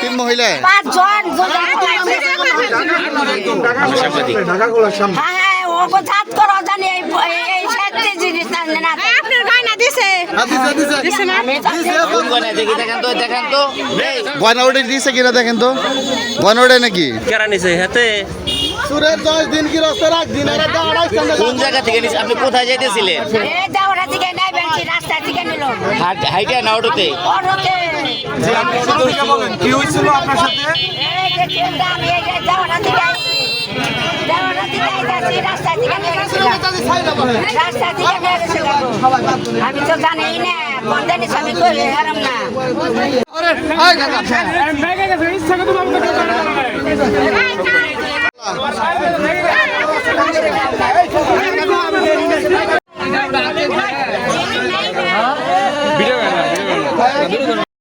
তিন মহিলা গয়না ওটা দিয়েছে কিনা দেখেন তো, গয়না ওটা নাকি কেরা নিছে হাতে সুরের 10 দিন কি রাস্তা রাখ দিন আর কোন জায়গা থেকে নিছে? আপনি কোথায় যাইতেছিলেন? হাইটা না অটোতে? কি হয়েছিল আপনার সাথে? আমি তো জানি না কোন জানিস আমি তো হারাম না ভিডিও